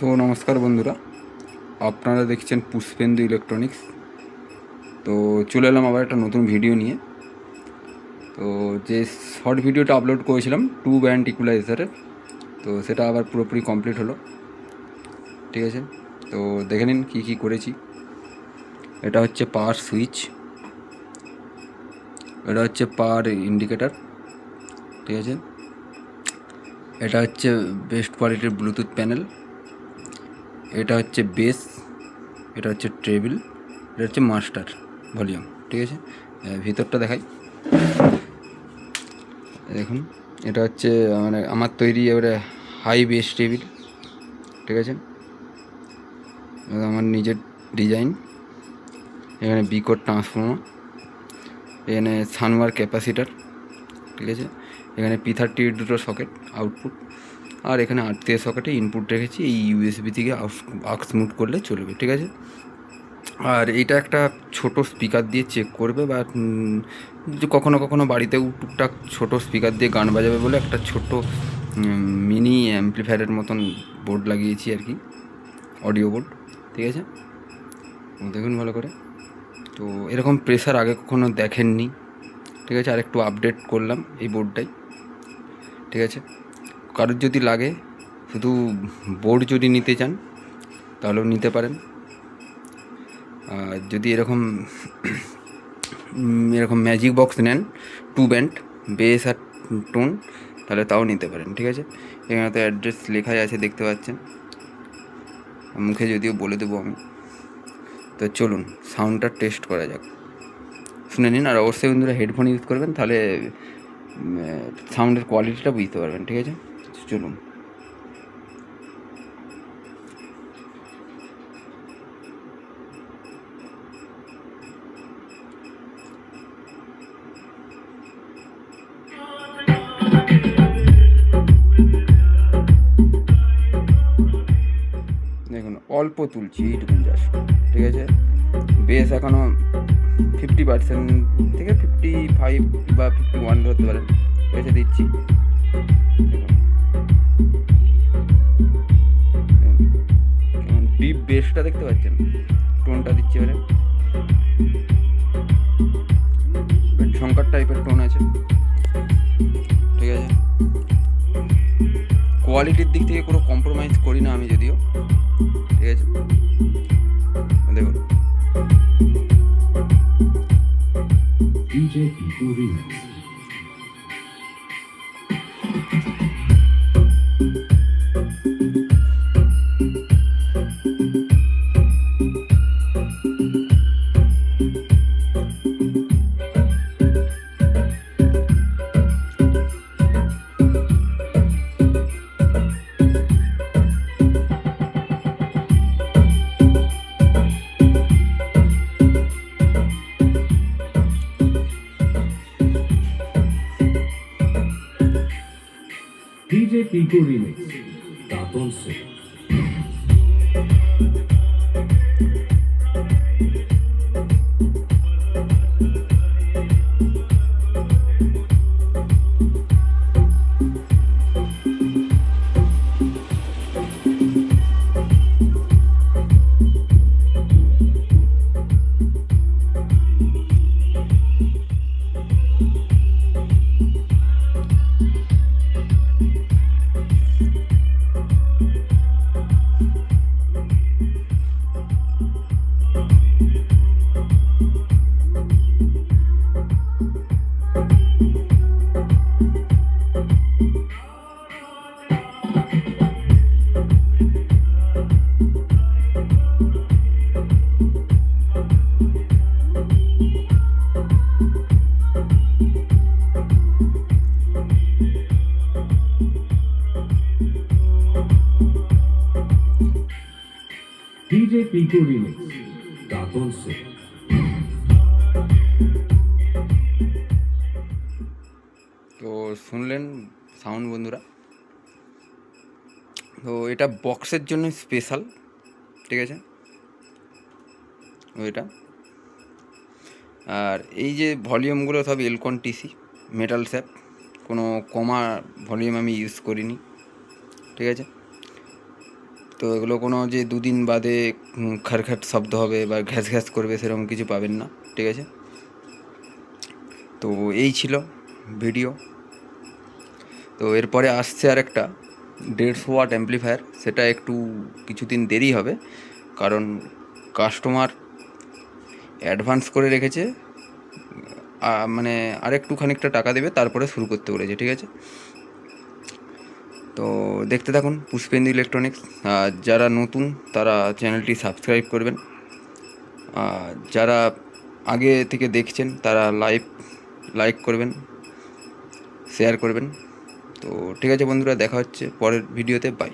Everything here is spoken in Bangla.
নমস্কার বন্ধুরা, আপনারা দেখছেন পুষ্পেন্দু ইলেকট্রনিক্স। তো চলে এলাম আবার একটা নতুন ভিডিও নিয়ে। তো যে শর্ট ভিডিওটা আপলোড করেছিলাম টু ব্যান্ড ইকুয়ালাইজারের, তো সেটা আবার পুরোপুরি কমপ্লিট হলো। ঠিক আছে, তো দেখে নিন কী কী করেছি। এটা হচ্ছে পাওয়ার সুইচ, এটা হচ্ছে পাওয়ার ইন্ডিকেটার। ঠিক আছে, এটা হচ্ছে বেস্ট কোয়ালিটির ব্লুটুথ প্যানেল, এটা হচ্ছে বেস, এটা হচ্ছে ট্রেবিল, এটা হচ্ছে মাস্টার ভলিউম। ঠিক আছে, ভিতরটা দেখাই। দেখুন, এটা হচ্ছে মানে আমার তৈরি এবারে হাই বেস টেবিল। ঠিক আছে, আমার নিজের ডিজাইন। এখানে বিকোড ট্রান্সফর্মার, এখানে সানওয়ার ক্যাপাসিটার। ঠিক আছে, এখানে P30 দুটো সকেট আউটপুট, আর এখানে 8 সকেটে ইনপুট রেখেছি। এই ইউএসবি থেকে আউটপুট করলে চলবে। ঠিক আছে, আর এইটা একটা ছোট স্পিকার দিয়ে চেক করবে, বা যে কখনো কখনো বাড়িতেও টুকটাক ছোট স্পিকার দিয়ে গান বাজাবে বলে একটা ছোট মিনি অ্যাম্পলিফায়ারের মতন বোর্ড লাগিয়েছি আর কি, অডিও বোর্ড। ঠিক আছে, দেখুন ভালো করে। তো এরকম প্রেসার আগে কখনো দেখেননি। ঠিক আছে, আর একটু আপডেট করলাম এই বোর্ডটাই। ঠিক আছে, কারোর যদি লাগে, শুধু বোর্ড যদি নিতে চান তাহলেও নিতে পারেন। আর যদি এরকম ম্যাজিক বক্স নেন, টু ব্যান্ড বেস আর টোন, তাহলে তাও নিতে পারেন। ঠিক আছে, এখানে তো অ্যাড্রেস লেখাই আছে, দেখতে পাচ্ছেন, মুখে যদিও বলে দেবো আমি। তো চলুন সাউন্ডটা টেস্ট করা যাক, শুনে নিন। আর অবশ্যই বন্ধুরা হেডফোন ইউজ করবেন, তাহলে সাউন্ডের কোয়ালিটিটা বুঝতে পারবেন। ঠিক আছে, চলুন। দেখুন, অল্প তুলছি, এইটুকুন জাস্ট। ঠিক আছে, বেস এখনও 50% থেকে 55 বা 51 ধরতে পারেন। ঠিক আছে, দিচ্ছি। ডিপ বেসটা দেখতে পাচ্ছেন, টোনটা দিচ্ছি এবারে, ঝঙ্কার টাইপের টোন আছে। ঠিক আছে, কোয়ালিটির দিক থেকে কোনো কম্প্রোমাইজ করি না আমি যদিও। ঠিক আছে, দেখুন। DJ Pico Remix, Daton se। DJ Pico Remix, Daton se। তো শুনলেন সাউন্ড বন্ধুরা। তো এটা বক্সের জন্য স্পেশাল। ঠিক আছে, ওইটা। আর এই যে ভলিউমগুলো সব এলকন টিসি মেটাল স্যাপ, কোনো কমা ভলিউম আমি ইউজ করিনি। ঠিক আছে, তো এগুলো কোনো যে দুদিন বাদে খারখাট শব্দ হবে বা ঘ্যাস ঘ্যাস করবে সেরকম কিছু পাবেন না, ঠিক আছে। তো এই ছিল ভিডিও। তো এরপরে আসছে আর একটা 150 ওয়াট অ্যাম্প্লিফায়ার, সেটা একটু কিছুদিন দেরি হবে, কারণ কাস্টমার অ্যাডভান্স করে রেখেছে, মানে আর একটু খানিকটা টাকা দেবে তারপরে শুরু করতে বলেছে, ঠিক আছে। তো দেখতে থাকুন পুষ্পেন্দু ইলেকট্রনিক্স। আর যারা নতুন তারা চ্যানেলটি সাবস্ক্রাইব করবেন, আর যারা আগে থেকে দেখছেন তারা লাইক করবেন, শেয়ার করবেন। তো ঠিক আছে বন্ধুরা, দেখা হচ্ছে পরের ভিডিওতে, বাই।